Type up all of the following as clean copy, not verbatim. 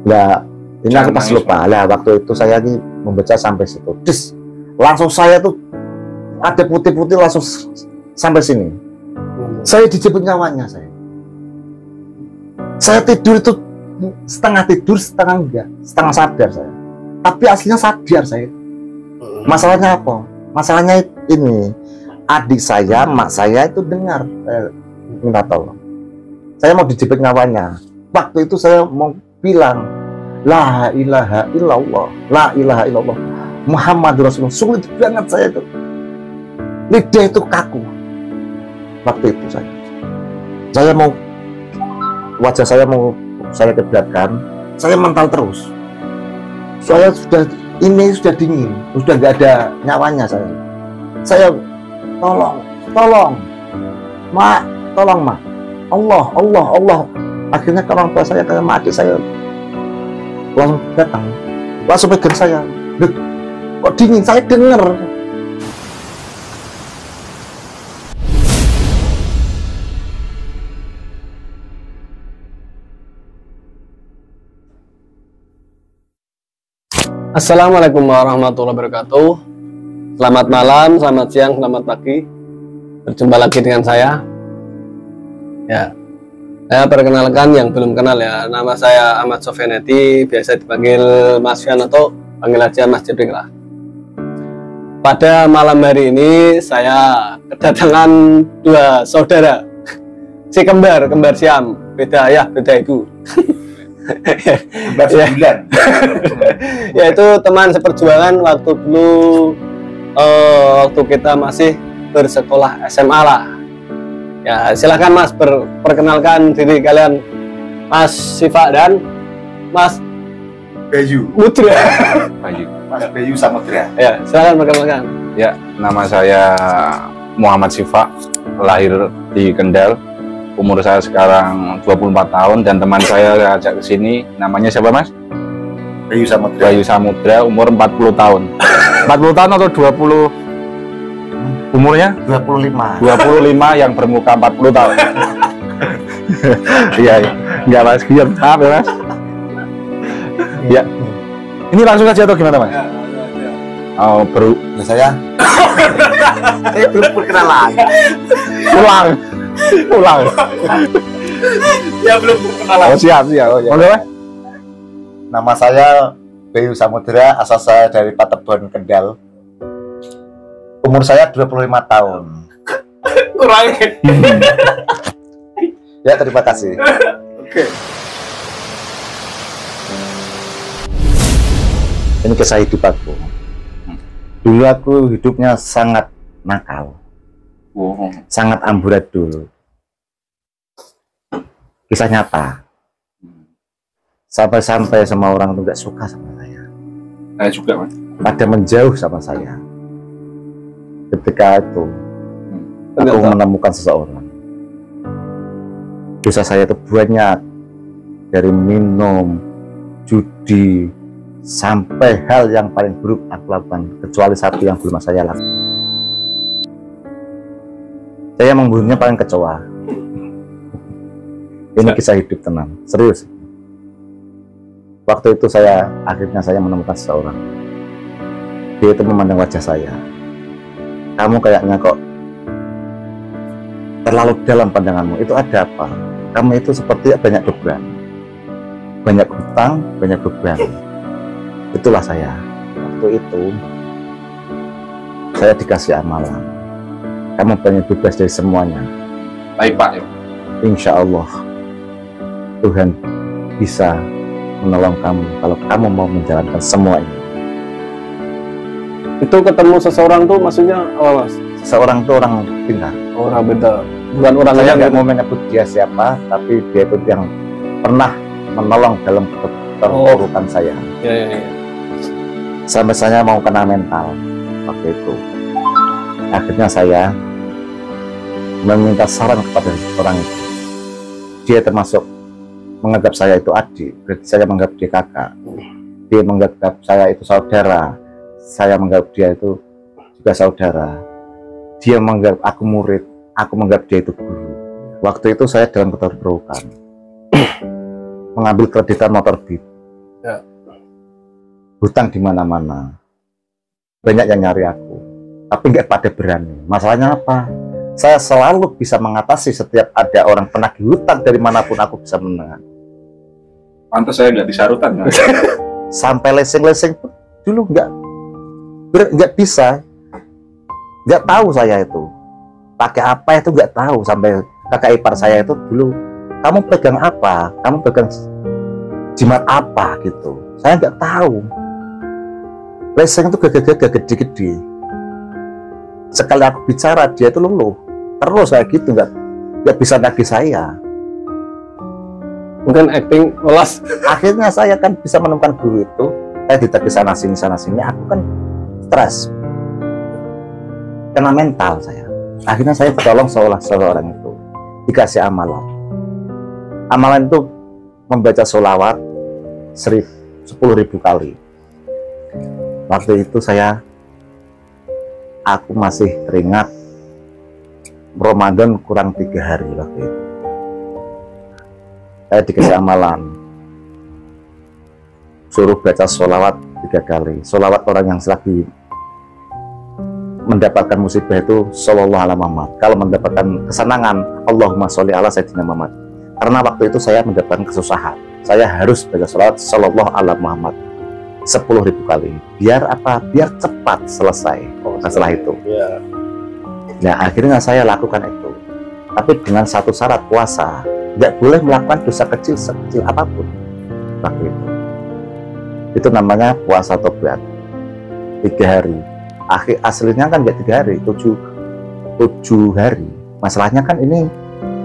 Nah, ini aku pas lupa lah, waktu itu saya ini membaca sampai situ. Terus langsung saya tuh ada putih-putih langsung sampai sini. Saya dijemput nyawanya saya. Saya tidur itu setengah tidur, setengah enggak, setengah sadar saya. Tapi aslinya sadar saya. Masalahnya apa? Masalahnya ini, adik saya, mak saya itu dengar, minta tolong. Saya mau dijemput nyawanya. Waktu itu saya mau bilang, la ilaha illallah, la ilaha illallah, Muhammad Rasulullah. Sulit banget saya itu. Lidah itu kaku. Waktu itu saya mau, wajah saya mau saya kebelakang, saya mental terus. Saya sudah dingin, sudah nggak ada nyawanya saya. Saya tolong, mak, tolong mak, Allah. Akhirnya ke orang tua saya, ke adik saya langsung datang, langsung pegang saya. Kok dingin? Saya dengar. Assalamualaikum warahmatullahi wabarakatuh. Selamat malam, selamat siang, selamat pagi. Berjumpa lagi dengan saya. Ya, saya perkenalkan yang belum kenal ya. Nama saya Ahmad Sofyaneti, biasa dipanggil Mas Fian atau panggil aja Mas Jeprik lah. Pada malam hari ini saya kedatangan dua saudara, si kembar siam, beda ayah, beda ibu. Bulan. Yaitu teman seperjuangan waktu dulu waktu kita masih bersekolah SMA lah. Ya, silahkan Mas perkenalkan diri kalian, Mas Siva dan Mas Bayu Mudra. Mas Bayu Samudra. Ya, silahkan perkenalkan. Ya, nama saya Muhammad Siva, lahir di Kendal. Umur saya sekarang 24 tahun dan teman saya ajak ke sini, namanya siapa Mas? Bayu Samudra. Bayu Samudra, umur 40 tahun. 40 tahun atau 20? Umurnya? 25 yang bermuka 40 tahun. Iya, enggak Mas, biar maaf ya Mas. Ya. Ini langsung aja atau gimana Mas? Oh, saya belum perkenalan. Pulang. Ya belum kenalan. Oh, siap. Oh, ya. Oke, Mas. Nama saya Bayu Samudra, asal saya dari Patebon, Kendal. Umur saya 25 tahun. Kurangin. Ya, terima kasih. Oke. Ini kisah hidup aku. Dulu aku hidupnya sangat nakal. Sangat amburadul. Kisah nyata. Sampai-sampai semua orang itu tidak suka sama saya. Saya juga Mas. Pada menjauh sama saya. Ketika itu aku menemukan seseorang. Dosa saya itu banyak, dari minum, judi, sampai hal yang paling buruk aku lakukan, kecuali satu yang belum saya lakukan. Saya membunuhnya paling kecoa. Ini kisah hidup tenang, serius. Waktu itu akhirnya saya menemukan seseorang. Dia itu memandang wajah saya. Kamu kayaknya kok terlalu dalam pandanganmu. Itu ada apa? Kamu itu seperti banyak beban, banyak hutang, banyak beban. Itulah saya. Waktu itu saya dikasih amalan. Kamu pengen bebas dari semuanya. Baik Pak. Insya Allah Tuhan bisa menolong kamu kalau kamu mau menjalankan semua ini. Itu ketemu seseorang tuh maksudnya apa Mas? Seseorang itu orang pintar. Orang beda. Bukan orang Saya yang nggak mau menyebut dia siapa, tapi dia itu yang pernah menolong dalam keterpurukan saya. Ya. Sampai saya mau kena mental waktu itu. Akhirnya saya meminta saran kepada orang itu. Dia termasuk menganggap saya itu adik, berarti saya menganggap dia kakak. Dia menganggap saya itu saudara, saya menganggap dia itu juga saudara. Dia menganggap aku murid, aku menganggap dia itu guru. Waktu itu saya dalam keterpurukan, mengambil kreditan motor Beat Ya. Hutang di mana-mana, banyak yang nyari aku, tapi nggak pada berani. Masalahnya apa? Saya selalu bisa mengatasi setiap ada orang penagih hutang dari manapun, aku bisa menang. Pantas saya nggak disarutan. Mas. Sampai lesing-lesing pun dulu nggak bisa, nggak tahu saya itu pakai apa, itu nggak tahu. Sampai kakak ipar saya itu dulu, kamu pegang apa, kamu pegang jimat apa gitu, saya nggak tahu. Lesing itu gagah-gagah gede-gede, sekali aku bicara dia itu luluh terus kayak gitu, nggak bisa nagih saya. Mungkin acting lolos. Akhirnya saya kan bisa menemukan guru itu, saya ditagih sana sini, aku kan stres, kena mental saya. Akhirnya saya tolong seorang itu, dikasih amalan. Amalan itu membaca sholawat 10.000 kali. Waktu itu aku masih teringat Ramadan kurang 3 hari waktu itu. Saya dikasih amalan, suruh baca sholawat 3 kali. Sholawat orang yang lagi mendapatkan musibah itu Shallallahu Alaihi Muhammad. Kalau mendapatkan kesenangan, Allahumma sholli ala Sayyidina Muhammad. Karena waktu itu saya mendapatkan kesusahan, saya harus baca sholawat Shallallahu Alaihi Muhammad 10.000 kali. Biar apa? Biar cepat selesai masalah itu. Ya. Nah, akhirnya saya lakukan itu. Tapi dengan satu syarat, puasa. Nggak boleh melakukan dosa kecil sekecil apapun waktu itu. Itu namanya puasa tobat 3 hari. Aslinya kan nggak 3 hari, 7 hari. Masalahnya kan ini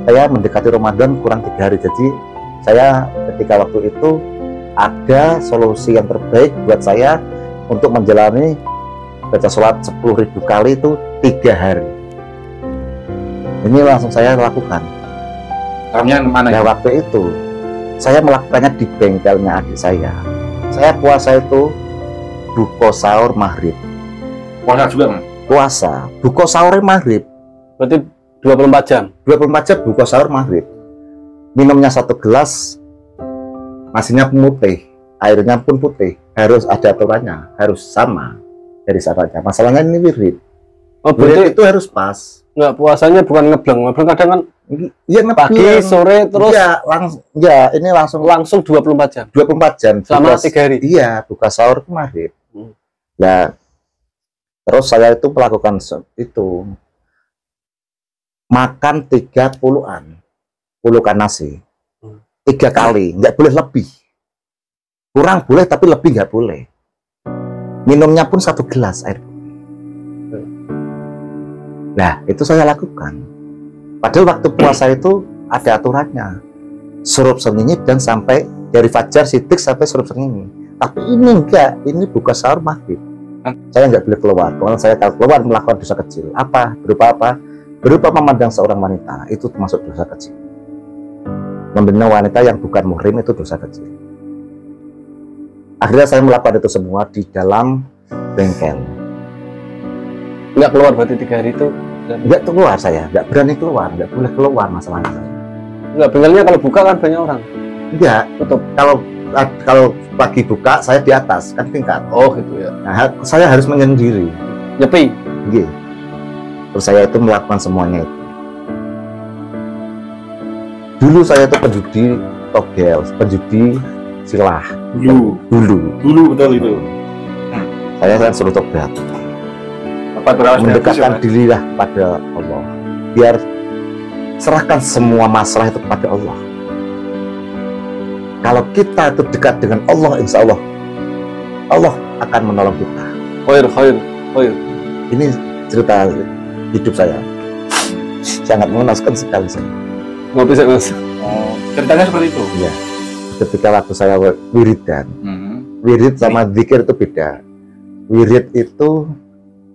saya mendekati Ramadan kurang 3 hari. Jadi saya ketika waktu itu ada solusi yang terbaik buat saya untuk menjalani baca sholat 10.000 kali itu 3 hari. Ini langsung saya lakukan. Kamunya mana? Nah, waktu itu saya melakukannya di bengkelnya adik saya. Saya puasa itu buka sahur maghrib. Puasa juga, Mas? Puasa, buka sahur maghrib. Berarti 24 jam. 24 jam buka sahur maghrib. Minumnya 1 gelas, nasinya putih, airnya pun putih. Harus ada aturannya, harus sama dari syaratnya. Masalahnya ini wirid. Oh, Wirid berarti itu harus pas. nggak, puasanya bukan ngebleng kadang kan Iya, pagi, sore, terus ya, ini langsung langsung 24 jam. 24 jam. Selama Buka- 3 hari. Iya, buka sahur itu maghrib. Hmm. Nah, terus saya itu melakukan itu, makan 30-an, puluhan nasi, 3 kali, nggak boleh lebih. Kurang boleh, tapi lebih nggak boleh. Minumnya pun 1 gelas air putih. Nah, itu saya lakukan. Padahal waktu puasa itu ada aturannya, surup sengingit dan sampai dari fajar sidik sampai surup sengingit. Tapi ini enggak, ini buka sahur maghrib. Saya nggak boleh keluar. Kalau saya keluar melakukan dosa kecil, berupa apa? Berupa memandang seorang wanita, itu termasuk dosa kecil. Memandang wanita yang bukan muhrim itu dosa kecil. Akhirnya saya melakukan itu semua di dalam bengkel. Nggak keluar berarti 3 hari itu. Nggak keluar saya, nggak berani keluar, nggak boleh keluar masalahnya saya. Nggak, bengkelnya kalau buka kan banyak orang. Enggak, Tutup. kalau pagi buka saya di atas kan tingkat. Oh gitu ya. Nah, saya harus menyendiri. Nyepi. Gitu. Terus saya itu melakukan semuanya itu. Dulu saya itu penjudi togel, penjudi silah. Dulu betul itu. saya kan suruh tobat, Apa berawal dari mendekatkan Mas? diri lah kepada Allah. Biar serahkan semua masalah itu kepada Allah. Kalau kita itu dekat dengan Allah, insya Allah Allah akan menolong kita. Khair. Ini cerita hidup saya, sangat mengenaskan sekali saya. Ngopi sih Mas. Oh, ceritanya seperti itu. Iya. Ketika waktu saya wiridan, wirid sama zikir itu beda. Wirid itu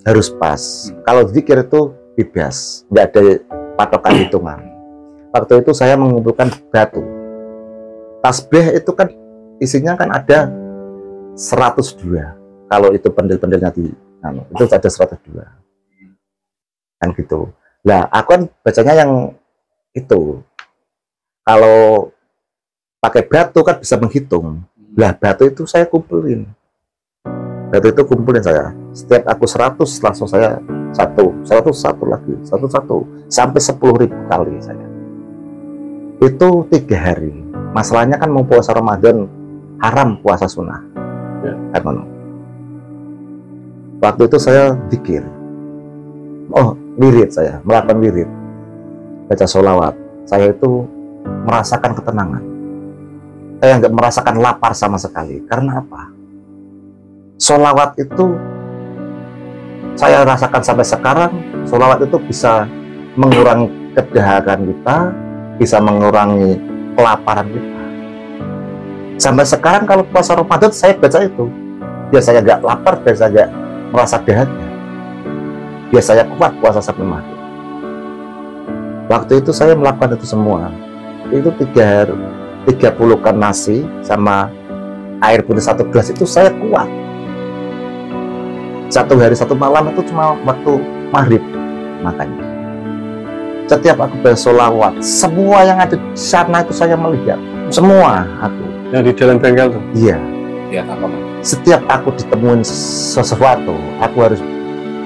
harus pas. Kalau zikir itu bebas, nggak ada patokan hitungan. Waktu itu saya mengumpulkan batu. Tasbih itu kan isinya kan ada 102. Kalau itu pendel-pendelnya itu ada 102. Kan gitu. Lah, aku kan bacanya yang itu. Kalau pakai batu kan bisa menghitung. Lah batu itu saya kumpulin. Batu itu kumpulin saya. Setiap aku 100 langsung saya satu lagi, satu sampai 10.000 kali saya. Itu 3 hari. Masalahnya kan mau puasa Ramadan haram puasa sunnah. Ya. Kan? Waktu itu saya zikir. Oh, wirid saya, melakukan wirid. Baca sholawat. Saya itu merasakan ketenangan. Saya nggak merasakan lapar sama sekali. Karena apa? Sholawat itu saya rasakan sampai sekarang. Sholawat itu bisa mengurangi kedaharan kita, bisa mengurangi kelaparan kita. Sampai sekarang kalau puasa Ramadan saya baca itu. Biasanya nggak lapar, biasanya nggak merasa dahaga. Biasanya kuat puasa sampai maghrib. Waktu itu saya melakukan itu semua. Itu 30 kan nasi sama air putih 1 gelas itu saya kuat. 1 hari 1 malam itu cuma waktu maghrib makanya. Setiap aku bersolawat, semua yang ada di sana itu saya melihat. Semua aku. Yang di dalam bengkel tuh? Iya. Lihat apa, Mas? Setiap aku ditemuin sesuatu, aku harus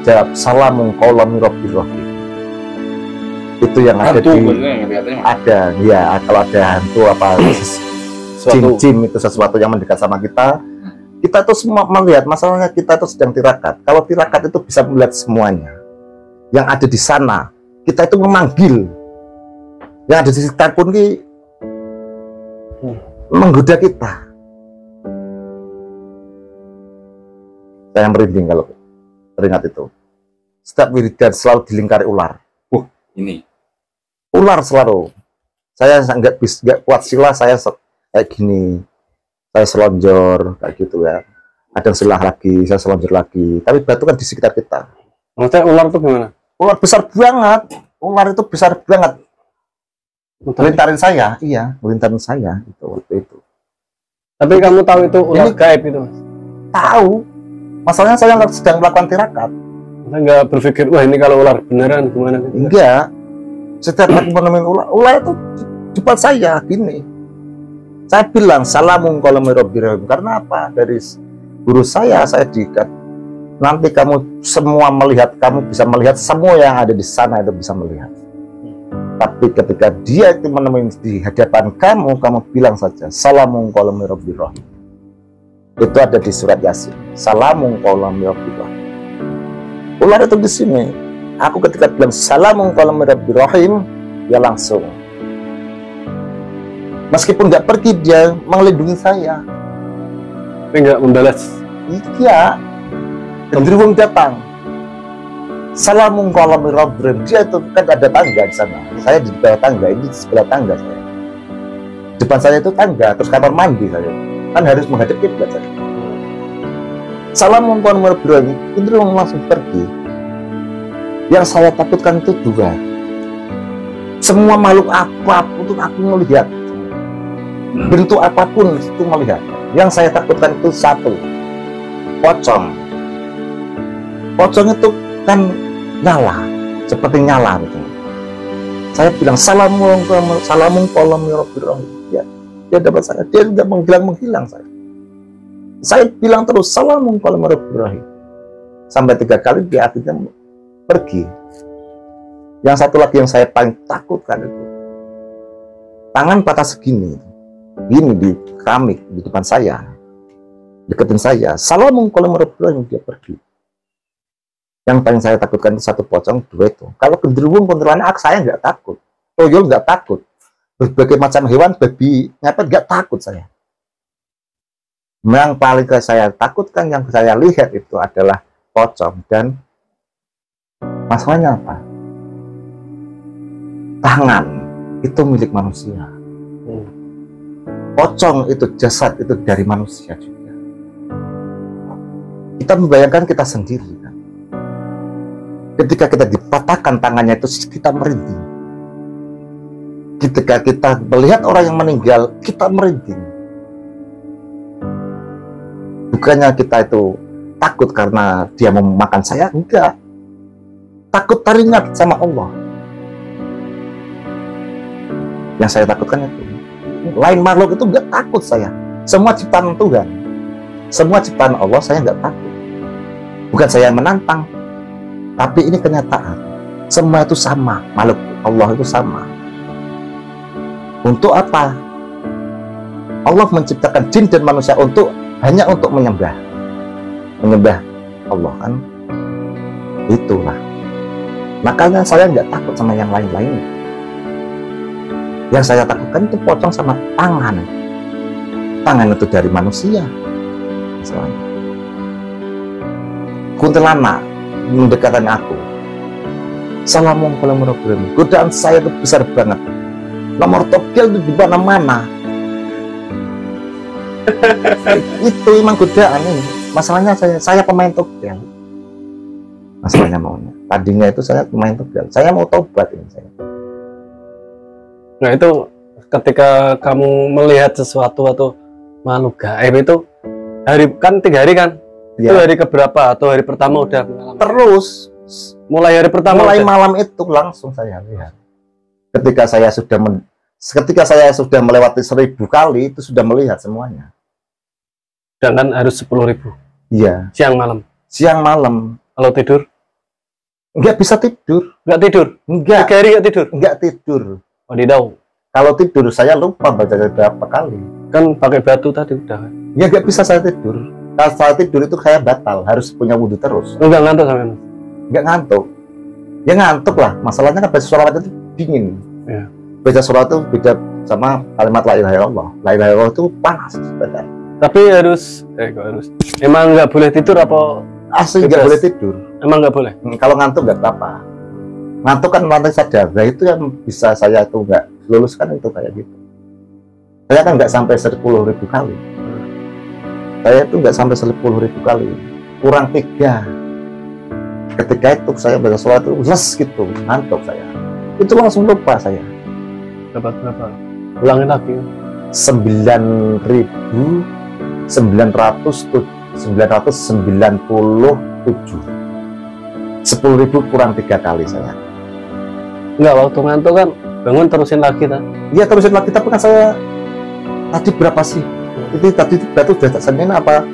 jawab salamun qaulan min rabbir rahim. Itu yang ada Hantu, di bener, yang lihatnya, Mas. ada ya, kalau ada hantu apa jin itu sesuatu yang mendekat sama kita itu semua melihat. Masalahnya kita itu sedang tirakat. Kalau tirakat itu bisa melihat semuanya yang ada di sana. Kita itu memanggil yang ada di sekitar pun menggoda kita. Saya merinding kalau teringat itu. Setiap wiridan selalu dilingkari ular. Ini. Ular selalu. Saya nggak kuat sila, saya kayak gini. Saya selonjor kayak gitu ya. Kadang silah lagi, saya selonjor lagi. Tapi batu kan di sekitar kita. Maksudnya ular tuh gimana? Ular besar banget. Ular itu besar banget. Melintarin saya, iya, melintarin saya itu waktu itu. Tapi kamu tahu itu ular gaib itu, Mas? Tahu. Masalahnya saya sedang melakukan tirakat. Saya nggak berpikir, wah ini kalau ular beneran gimana gitu. Enggak. Setiap aku menemukan ular itu di depan saya gini. Saya bilang salamun qaulan min rabbir rahim. Karena apa? Dari guru saya diikat. Nanti kamu semua melihat, kamu bisa melihat semua yang ada di sana itu bisa melihat. Tapi ketika dia itu menemui di hadapan kamu bilang saja salamun qaulan min rabbir rahim. Itu ada di surat Yasin. Salamun qaulan min rabbir rahim. Ular itu di sini. Aku ketika bilang salamun qaulan min rabbir rahim, dia langsung. Meskipun nggak pergi, dia melindungi saya. Tapi nggak membalas. Iya. Genderuwo datang. Salamun qaulan min rabbir rahim. Dia itu kan ada tangga di sana. Saya di bawah tangga, ini di sebelah tangga saya. Depan saya itu tangga, terus kamar mandi saya. Kan harus menghadap kiblat saya. Salamun qaulan min rabbir rahim. Genderuwo langsung pergi. Yang saya takutkan itu 2. Semua makhluk apapun itu aku melihat. Bentuk apapun itu melihat. Yang saya takutkan itu 1. Pocong. Pocong itu kan nyala, seperti nyala gitu. Saya bilang salamun qaulan min rabbir rahim. Dia dapat saya. Dia tidak menghilang saya. Saya bilang terus salamun qaulan min rabbir rahim. Sampai 3 kali dia akhirnya pergi. Yang satu lagi yang saya paling takutkan itu tangan patah segini, gini di keramik di depan saya, deketin saya. Salamun qaulan min rabbir rahim, dia pergi. Yang paling saya takutkan itu 1 pocong, 2 itu. Kalau genderuwo kuntilanak saya nggak takut, toyol nggak takut, berbagai macam hewan, babi ngepet nggak takut saya. Yang paling saya takutkan, yang saya lihat itu adalah pocong. Dan masalahnya apa? Tangan itu milik manusia. Pocong itu jasad itu dari manusia juga. Kita membayangkan kita sendiri kan. Ketika kita dipatahkan tangannya itu kita merinding. Ketika kita melihat orang yang meninggal, kita merinding. Bukannya kita itu takut karena dia mau memakan saya, enggak. Takut teringat sama Allah. Yang saya takutkan itu lain makhluk itu enggak takut saya. Semua ciptaan Tuhan, semua ciptaan Allah saya nggak takut. Bukan saya yang menantang, tapi ini kenyataan. Semua itu sama, makhluk Allah itu sama. Untuk apa? Allah menciptakan jin dan manusia hanya untuk menyembah Allah kan. Itulah. Makanya saya nggak takut sama yang lain-lain. Yang saya takutkan itu pocong sama tangan. Tangan itu dari manusia. Misalnya. Kuntilanak mendekatkan aku. Assalamualaikum warahmatullahi wabarakatuh. Godaan saya itu besar banget. Nomor togel itu di mana-mana. Itu emang godaan ini. Masalahnya saya pemain togel. Masalahnya maunya. Tadinya itu saya pemain togel. Saya mau tobat ini saya. Nah itu ketika kamu melihat sesuatu atau makhluk gaib itu kan 3 hari kan? Ya. Itu hari keberapa atau hari pertama udah mengalami? Terus Mulai hari pertama mulai udah? malam itu langsung saya lihat. Ketika saya sudah melewati 1000 kali itu sudah melihat semuanya. Sedangkan harus 10.000 Iya. siang malam. Siang malam. Kalau tidur Nggak bisa tidur. nggak tidur? Nggak. 3 hari nggak tidur? Nggak tidur. Wadidaw. Kalau tidur saya lupa baca berapa kali. Kan pakai batu tadi udah kan? Ya nggak bisa saya tidur. Kalau saya tidur itu saya batal, harus punya wudhu terus. Enggak ngantuk sampai mas? Nggak ngantuk. Ya ngantuk lah. Masalahnya kan baca sholawat itu dingin. Ya. Baca sholawat itu beda sama kalimat la ilaha illallah. La ilaha illallah itu panas. Benar. Tapi kok harus? Emang nggak boleh tidur apa? Asli nggak Bebas. boleh tidur. Emang nggak boleh? Kalau ngantuk nggak apa-apa. Ngantuk kan lantai sadar. Nah itu yang bisa saya tuh nggak luluskan itu kayak gitu. Saya kan nggak sampai 10.000 kali. Saya itu nggak sampai 10.000 kali. Kurang 3. Ketika itu saya baca sholat itu les gitu, ngantuk saya. Itu langsung lupa saya. Berapa? Ulangin lagi. 9.997. 10.000 kurang 3 kali saya. Enggak, waktu ngantuk kan bangun terusin lagi kan? Iya terusin lagi, tapi kan saya tadi berapa sih? Itu tadi batu sudah tak senin apa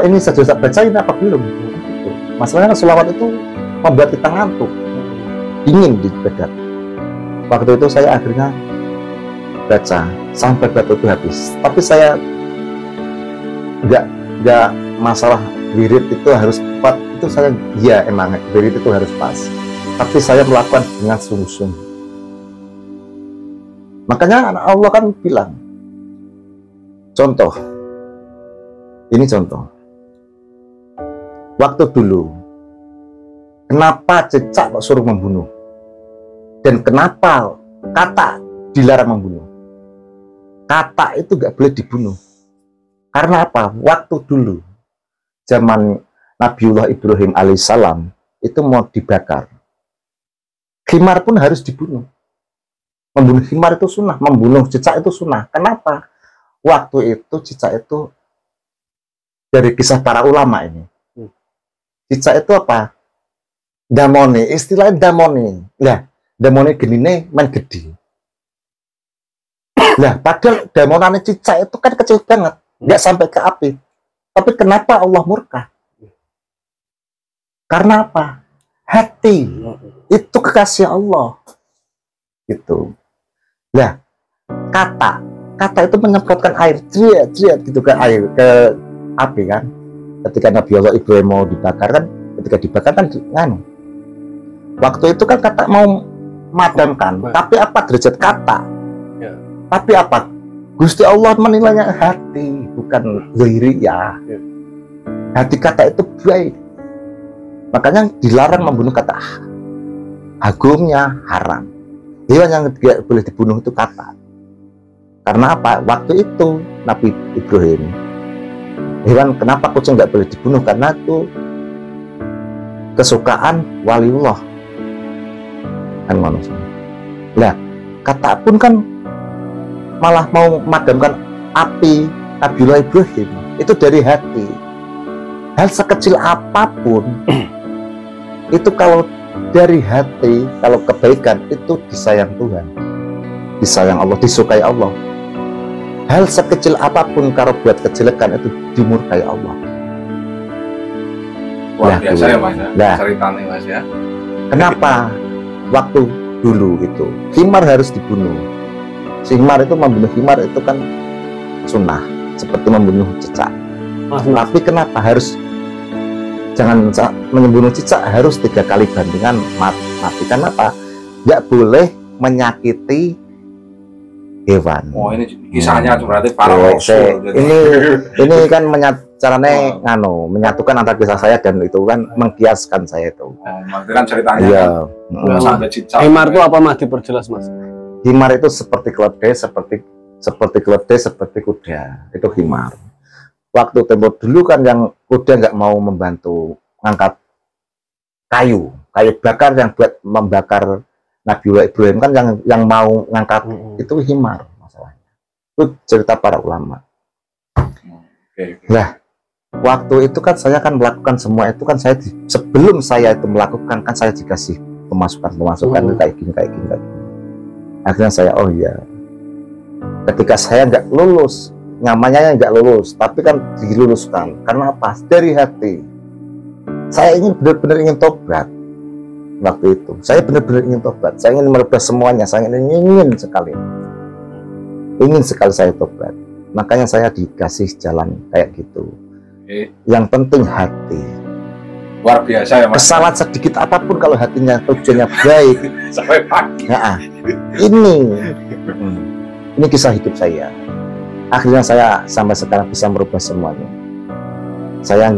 ini saya sudah bacain apa belum? Gitu. Masalahnya kan sholawat itu membuat kita ngantuk, dingin di badan. Waktu itu saya akhirnya baca sampai batu itu habis. Tapi saya nggak masalah wirid itu harus tepat, itu saya iya emang wirid itu harus pas. Tapi saya melakukan dengan sungguh-sungguh. Makanya anak Allah kan bilang, contoh, ini contoh. Waktu dulu, kenapa cecak kok suruh membunuh? Dan kenapa kata dilarang membunuh? Kata itu nggak boleh dibunuh. Karena apa? Waktu dulu, zaman Nabiullah Ibrahim alaihissalam, itu mau dibakar. Himar pun harus dibunuh. Membunuh himar itu sunnah, membunuh cicak itu sunnah. Kenapa? Waktu itu cicak itu dari kisah para ulama ini. Cicak itu apa? Damone, istilahnya damone. Lah, damone genine main gede. Lah, padahal damonane cicak itu kan kecil banget, nggak sampai ke api. Tapi kenapa Allah murka? Karena apa? Hati itu kekasih Allah. Gitu. Lah, kata itu menyemprotkan air, triat gitu ke air, ke api kan. Ketika Nabi Allah Ibrahim mau dibakar kan, ketika dibakar kan nganu. Waktu itu kan kata mau madamkan, tapi apa derajat kata? Ya. Tapi apa? Gusti Allah menilainya hati, bukan zahiriyah. Ya. Hati kata itu baik. Makanya dilarang membunuh kata. Agungnya haram. Hewan yang tidak boleh dibunuh itu kata. Karena apa? Waktu itu Nabi Ibrahim, hewan kenapa kucing nggak boleh dibunuh? Karena itu kesukaan waliullah kan manusia. Nah, kata pun kan malah mau memadamkan api Nabiullah Ibrahim itu dari hati. Hal sekecil apapun itu kalau dari hati, kalau kebaikan itu disayang Tuhan, disayang Allah, disukai Allah. hal sekecil apapun kalau buat kejelekan itu dimurkai Allah. Luar Nah, biasa ya Mas ya. Nah. Ceritanya Mas ya. Kenapa waktu dulu itu himar harus dibunuh? Si himar itu, membunuh himar itu kan sunnah, seperti membunuh cicak. Tapi kenapa harus membunuh cicak harus 3 kali bandingan mati? Kenapa? Nggak boleh menyakiti hewan. Oh ini kisahnya berarti para Oke, rasul. ini kan caranya menyatukan antara kisah saya dan itu kan mengkiaskan saya itu. Berarti kan ceritanya Iya. kan sampai cicak. Himar itu apa Mas, diperjelas Mas? Himar itu seperti keledai, seperti keledai, seperti kuda. Itu himar. Waktu tempo dulu kan yang kuda nggak mau membantu ngangkat kayu bakar yang buat membakar Nabiullah Ibrahim, kan yang mau ngangkat itu himar masalahnya. Itu cerita para ulama. Oke. Nah, waktu itu kan saya kan melakukan semua itu kan sebelum saya itu melakukan kan saya dikasih pemasukan kayak gini. Akhirnya saya, oh iya, ketika saya nggak lulus, namanya nggak lulus, tapi kan diluluskan. Karena apa? Dari hati. Saya ingin benar-benar ingin tobat. Waktu itu, saya benar-benar ingin tobat. Saya ingin merubah semuanya. Saya ingin sekali saya tobat. Makanya saya dikasih jalan kayak gitu. Yang penting hati. Luar biasa ya Mas. Kesalahan sedikit apapun kalau hatinya tujuannya baik. Sampai pagi. Nah, ini kisah hidup saya. Akhirnya saya sampai sekarang bisa merubah semuanya. Saya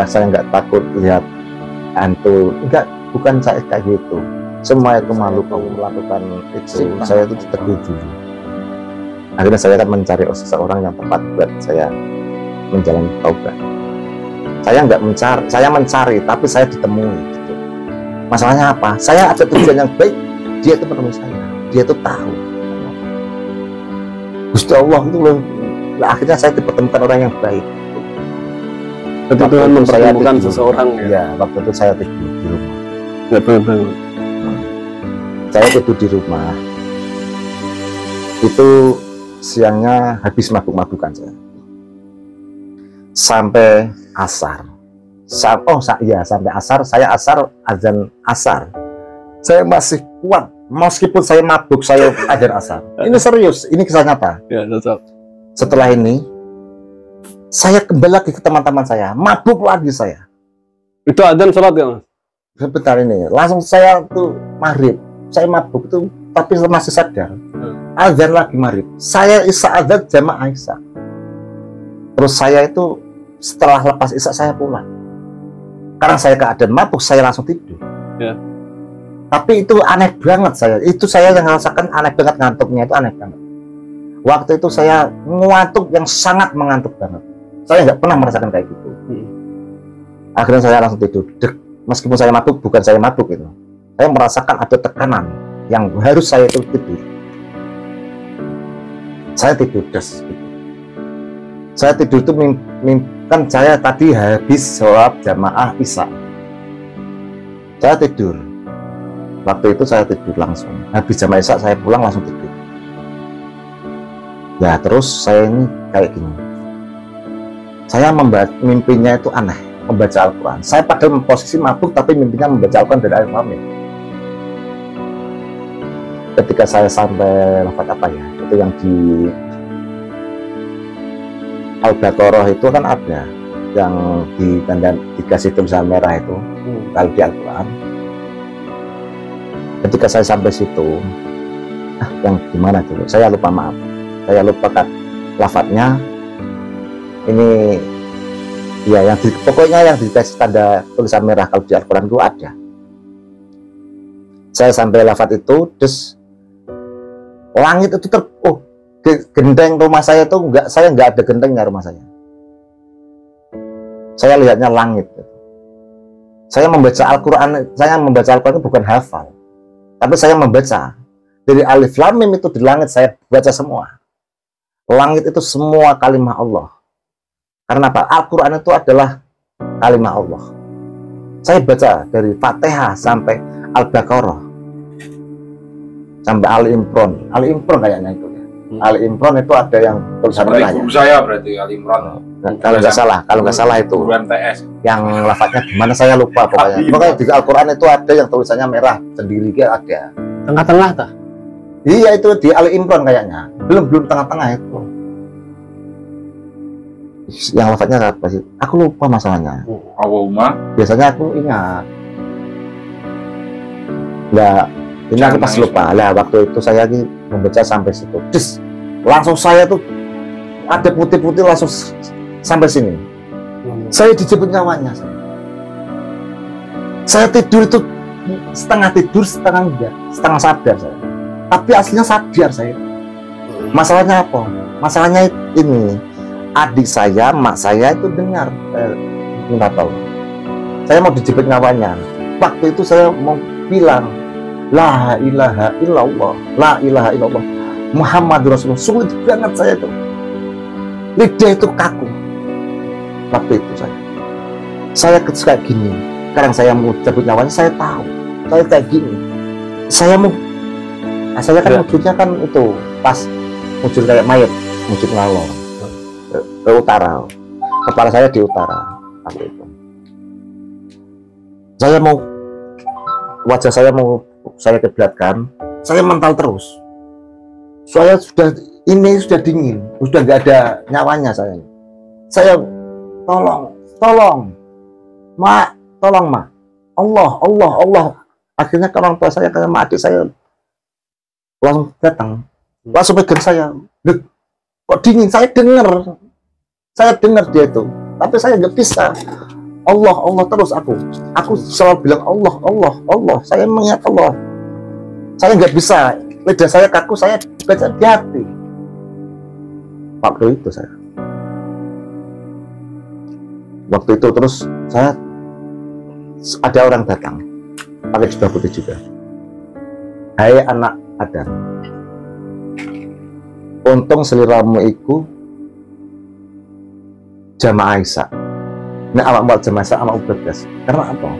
saya nggak takut lihat hantu, bukan saya kayak gitu. Semua itu makhluk melakukan itu, saya itu teguh dulu. Akhirnya saya akan mencari seseorang yang tepat buat saya menjalani taubat. Saya mencari, tapi saya ditemui gitu. Masalahnya apa? Saya ada tujuan yang baik, dia itu menemui saya, dia itu tahu. Gusti Allah itu loh, akhirnya saya dipertemukan orang yang baik. Itu Tuhan mempertemukan seseorang ya. Ya, waktu itu saya tidur di rumah. Ya, benar. Saya tidur di rumah. Itu siangnya habis mabuk-mabukan saya. Sampai asar. Sampai asar. Saya azan asar. Saya masih kuat. Meskipun saya mabuk, saya azan asar. Ini serius, ini kisah nyata. Ya, cocok. Setelah ini, saya kembali lagi ke teman-teman saya, mabuk lagi saya. Itu azan sholat ya Mas? Sebentar ini, langsung saya tuh maghrib, saya mabuk tuh, tapi masih sadar. Azan lagi maghrib, saya isya azan jamaah isya. Terus saya itu setelah lepas isya saya pulang. Karena saya keadaan mabuk, saya langsung tidur. Ya. Tapi itu aneh banget saya. Itu saya yang merasakan aneh banget, ngantuknya itu aneh banget. Waktu itu saya ngantuk yang sangat mengantuk banget. Saya nggak pernah merasakan kayak gitu. Akhirnya saya langsung tidur. Meskipun saya mabuk, bukan saya mabuk itu. Saya merasakan ada tekanan yang harus saya itu tidur. Saya tidur des. Gitu. Saya tidur itu kan saya tadi habis sholat jamaah isya. Saya tidur. Waktu itu saya tidur langsung. Habis jamaah isya saya pulang langsung tidur. Ya terus saya ini kayak gini. Saya mimpinya itu aneh, membaca Al-Quran. Saya padahal posisi mabuk, tapi mimpinya membaca Al-Quran dari Alif Lam Mim. Ketika saya sampai lafaz apa ya, itu yang di Al-Baqarah itu kan ada, yang di tanda dikasih tulisan merah itu, kalau di Al-Quran. Ketika saya sampai situ, yang gimana dulu? Saya lupa, maaf. Saya lupakan lafadznya. Ini ya pokoknya yang dikasih tanda tulisan merah kalau di Al-Quran itu ada. Saya sampai lafadz itu, terus langit itu gendeng rumah saya itu saya nggak ada gendengnya rumah saya. Saya lihatnya langit. Saya membaca Al-Quran itu bukan hafal, tapi saya membaca dari Alif Lam Mim itu di langit saya baca semua. Langit itu semua kalimah Allah. Karena apa? Al-Quran itu adalah kalimah Allah. Saya baca dari Fatihah sampai Al-Baqarah, sampai Ali Imran kayaknya itu ya. Ali Imran itu ada yang tulisan Seperti merahnya. guru saya berarti Ali Imran. Kalau nggak salah itu. Guru MTS. Yang lafadznya gimana saya lupa pokoknya. Pokoknya di Al-Quran itu ada yang tulisannya merah sendiri ada. Tengah-tengah tah? Iya itu di Ali Imran kayaknya. Belum tengah-tengah itu. Yang lafadznya apa sih? Aku lupa masalahnya. Allahumma. Biasanya aku ingat. Ya, ini aku pas lupa. Lah waktu itu saya lagi membaca sampai situ. Terus langsung saya tuh ada putih-putih langsung sampai sini. Saya dijemput nyawanya. Saya tidur itu setengah tidur, setengah enggak, setengah sadar saya. Tapi aslinya sadar saya. Masalahnya apa? Masalahnya ini. Adik saya, mak saya itu dengar, minta tahu. Saya mau dijemput nyawanya. Waktu itu saya mau bilang, la ilaha illallah, la ilaha illallah, Muhammadur Rasulullah. Sulit banget saya itu. Lidah itu kaku. Waktu itu saya kayak gini. Sekarang saya mau cabut nyawanya, saya tahu. Saya kayak gini. Saya mau, saya kan wujudnya kan itu pas wujud kayak mayat, wujud ngalor. Ke utara, kepala saya di utara waktu itu. Saya mau wajah saya mau saya kiblatkan, saya mental terus. Saya sudah dingin, sudah nggak ada nyawanya saya. Saya tolong, mak, tolong mak, Allah. Akhirnya ke orang tua saya, ke adik saya langsung datang, langsung pegang saya. Kok dingin? Saya dengar dia itu, tapi saya nggak bisa. Allah terus aku selalu bilang Allah. Saya mengingat Allah. Saya nggak bisa, lidah saya kaku, saya baca di hati. Waktu itu terus saya ada orang datang pakai jubah putih juga. Hai anak Adam, untung seliramu iku jamaah Isa. Nah, awak buat jamaah Isa sama ubades. Karena apa?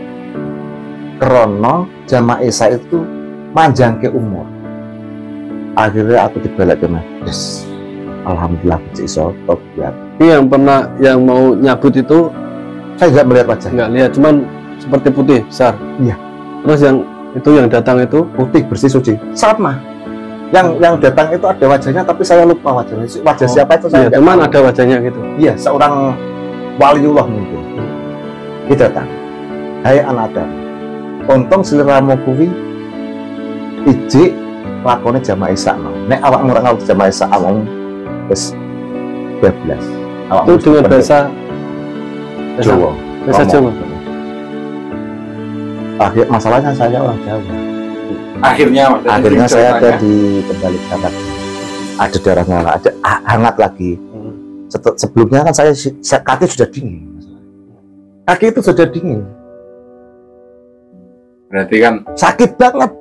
Karena jamaah Isa itu panjang ke umur. Akhirnya aku dibalik ke yes. Alhamdulillah iso tobat. Yang pernah yang mau nyabut itu saya nggak melihat wajah. Nggak lihat, cuman seperti putih besar. Iya. Terus yang datang itu putih bersih suci. Sama. Yang datang itu ada wajahnya, tapi saya lupa wajahnya. Wajah siapa itu saya iya, cuman ada wajahnya gitu. Iya, seorang waliullah mungkin. Dia datang. Hai anak Adam, untung seliramu kuwi ijik lakone jamaah Isa no. Nek awak ngurang jamaah Isa awang wis 12. Itu dengan bahasa Jawa. Bahasa Jawa. Akhir masalahnya saya orang Jawa. Akhirnya saya ada dikembalikan lagi. Ada darahnya, ada hangat lagi. Sebelumnya kan saya kaki sudah dingin. Kaki itu sudah dingin. Berarti kan sakit banget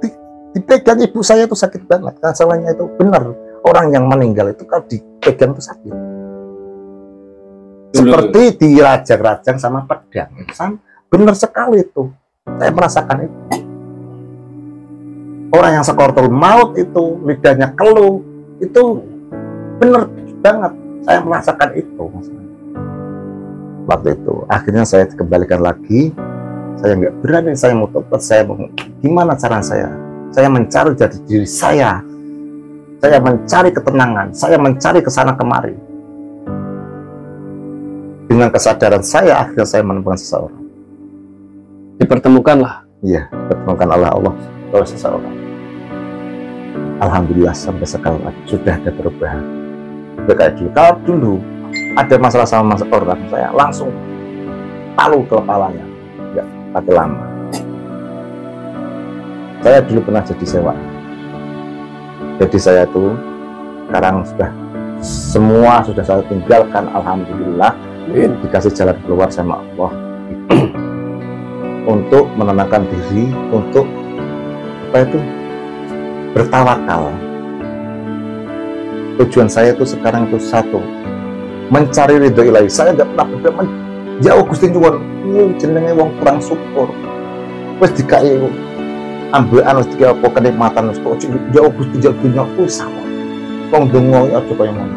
dipegang ibu saya itu sakit banget. Masalahnya itu benar, orang yang meninggal itu kalau dipegang itu sakit. Seperti dirajang-rajang sama pedang. Benar sekali itu. Saya merasakan itu. Orang yang sekortul maut itu lidahnya keluh itu benar banget. Saya merasakan itu. Waktu itu akhirnya saya dikembalikan lagi. Saya nggak berani, saya mau tobat, saya mau gimana cara saya mencari jati diri saya mencari ketenangan, saya mencari kesana kemari. Dengan kesadaran saya akhirnya saya menemukan seseorang, dipertemukanlah. Iya, dipertemukan oleh Allah oleh seseorang. Alhamdulillah sampai sekarang sudah ada perubahan. Kayak dulu, kalau dulu ada masalah sama orang, saya langsung palu ke kepalanya, nggak pakai lama. Saya dulu pernah jadi sewa, jadi saya tuh sekarang sudah semua sudah saya tinggalkan. Alhamdulillah dikasih jalan keluar sama Allah untuk menenangkan diri, untuk apa itu, bertawakal. Tujuan saya itu sekarang itu satu, mencari ridho ilahi. Saya nggak pernah berdoa jauh Gusti nyuwun jenenge wong kurang syukur. Wis dikai ambekan, wis dikai apa kenikmatan, wis kok jauh Gusti jauh dunya ku sama. Wong donga aja kaya ngono.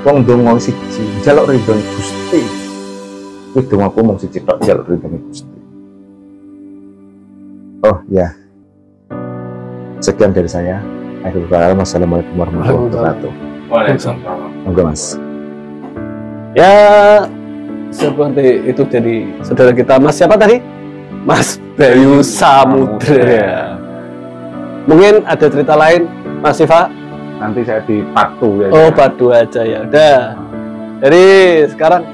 Wong donga siji, njaluk ridhone Gusti. Kuwi dongaku mung siji tok, njaluk ridhone Gusti. Oh ya. Sekian dari saya. Assalamualaikum warahmatullahi wabarakatuh. Waalaikumsalam. Monggo Mas. Ya seperti itu dari saudara kita Mas siapa tadi? Mas Bayu Samudra. Mungkin ada cerita lain Mas Siva? Nanti saya di part 2 ya. Oh part 2 aja ya udah. Jadi sekarang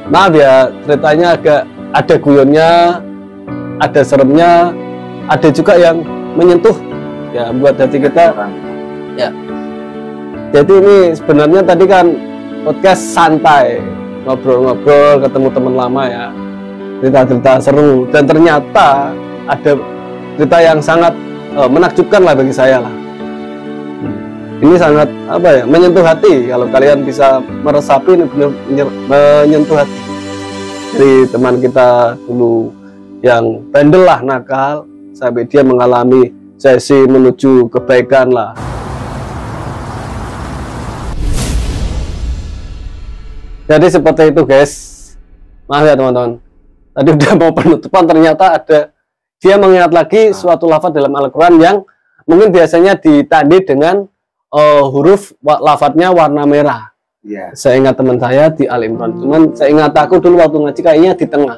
maaf ya ceritanya agak ada guyonnya, ada seremnya, ada juga yang menyentuh ya buat hati kita ya. Jadi ini sebenarnya tadi kan podcast santai, ngobrol-ngobrol, ketemu teman lama ya, cerita-cerita seru, dan ternyata ada cerita yang sangat menakjubkan lah bagi saya lah. Ini sangat apa ya, menyentuh hati. Kalau kalian bisa meresapi, ini benar menyentuh hati. Dari teman kita dulu yang bandel lah, nakal, sampai dia mengalami sesi menuju kebaikan lah. Jadi seperti itu guys. Maaf ya teman-teman. Tadi udah mau penutupan, ternyata ada dia mengingat lagi suatu lafaz dalam Al-Quran yang mungkin biasanya ditandai dengan huruf lafadznya warna merah. Iya. Saya ingat teman saya di Al Imran. Cuman saya ingat aku dulu waktu ngaji kayaknya di tengah.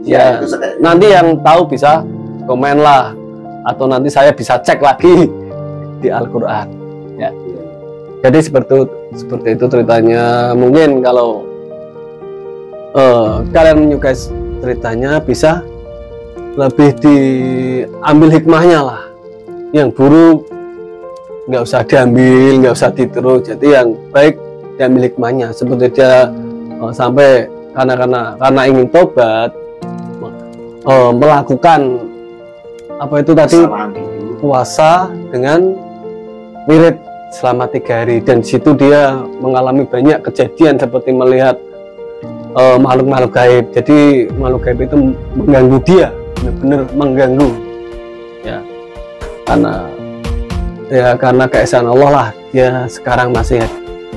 Ya, nanti yang tahu bisa komen lah, atau nanti saya bisa cek lagi di Al-Quran ya. Jadi seperti itu ceritanya. Mungkin kalau kalian menyukai ceritanya bisa lebih diambil hikmahnya lah. Yang buruk nggak usah diambil, nggak usah ditiru. Jadi yang baik diambil hikmahnya. Seperti dia sampai karena ingin tobat, melakukan apa itu tadi, puasa dengan wirid selama 3 hari, dan situ dia mengalami banyak kejadian seperti melihat makhluk-makhluk gaib. Jadi makhluk gaib itu mengganggu dia, benar-benar mengganggu ya, karena keesaan Allah lah dia sekarang masih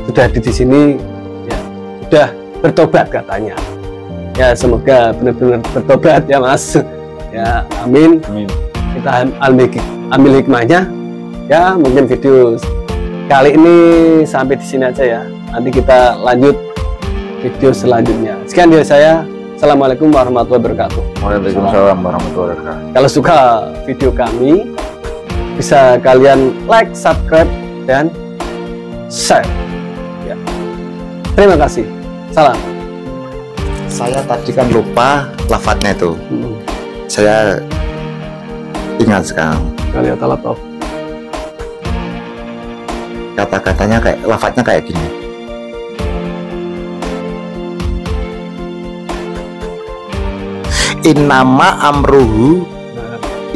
sudah di sini ya, sudah bertobat katanya ya. Semoga benar-benar bertobat ya Mas ya, amin. Kita ambil hikmahnya ya. Mungkin video kali ini sampai di sini aja ya, nanti kita lanjut video selanjutnya. Sekian dari saya. Assalamualaikum warahmatullahi wabarakatuh. Waalaikumsalam warahmatullahi wabarakatuh. Kalau suka video kami, bisa kalian like, subscribe, dan share ya. Terima kasih. Salam. Saya tadi kan lupa lafadznya itu. Saya ingat sekarang. Kalian talatov. Kata-katanya kayak lafadznya kayak gini. Innama amruhu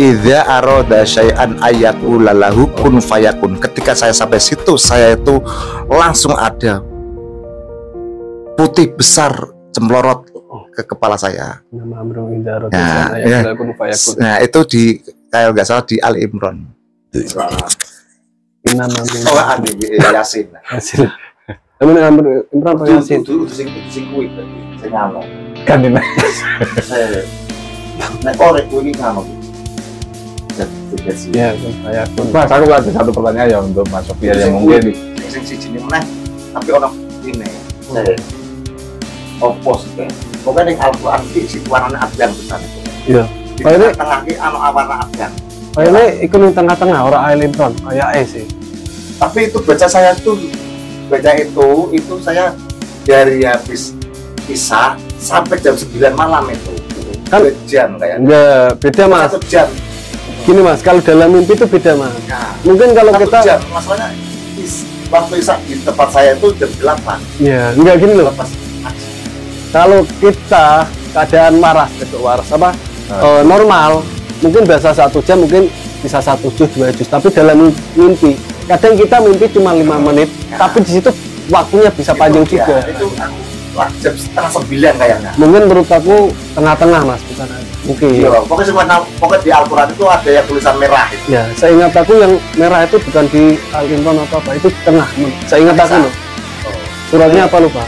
idza arada syai'an ayaqula lahu kun fayakun. Ketika saya sampai situ, saya itu langsung ada putih besar cemplorot ke kepala saya. Nama amruhu idza arada Nah, syai'an ayaqula kun fayakun. nah itu di, kalau nggak salah di Al Imran. Nama Oh, ada Yasin. Yasin. Temen Imran atau Yasin? Itu sing kuwi berarti. Sing ngono. Kan ini. Nek korek kuwi ngono. Ya, fayakun. Mas, aku ada satu pertanyaan ya untuk Mas Sofia yang mungkin sing siji meneh tapi orang ini. Opos kan. Pokoknya ning Al-Qur'an iki warnane abang besar itu. Iya. Di Oh, ini- tengah iki ana warna abang. Ini ikut di tengah-tengah orang Al Imran kayak sih. Tapi itu baca saya tuh, baca itu saya dari habis Isya sampai jam 9 malam itu. Kan 2 jam kayaknya. enggak beda Mas. 1 jam. Gini Mas, kalau dalam mimpi itu beda Mas. Nah, Mungkin kalau 1 kita jam. Masalahnya waktu Isya di tempat saya itu jam 8. ya enggak gini loh. Pas ngaji. Kalau kita keadaan waras apa normal, mungkin biasa 1 jam mungkin bisa 1 juz 2 juz. Tapi dalam mimpi kadang kita mimpi cuma 5 menit, tapi di situ waktunya bisa panjang Itu, juga. ya, itu lah, jam setengah 9 kayaknya. Mungkin menurut aku tengah-tengah mas, bukan mungkin. Iya, pokoknya di Al-Quran itu ada yang tulisan merah itu. Ya, saya ingat aku yang merah itu bukan di Al-Imran atau apa, itu di tengah. Saya ingat aku loh. Suratnya apa lupa?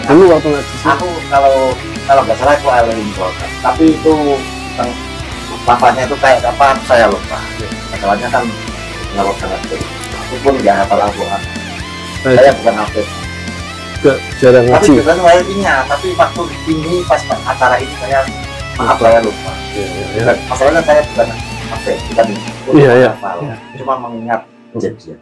Dulu waktu ngaji. Aku kalau nggak salah aku Al-Imran, tapi itu lafaznya itu kayak apa saya lupa. Masalahnya kan kalau sangat aku pun nggak hafal Al-Quran. Saya bukan hafid. Jarang Tapi ngaji. biasanya saya ingat, tapi waktu ini pas acara ini saya maaf saya lupa. Ya. Masalahnya saya bukan hafid, bukan Iya, iya. hafal. Cuma mengingat kejadian.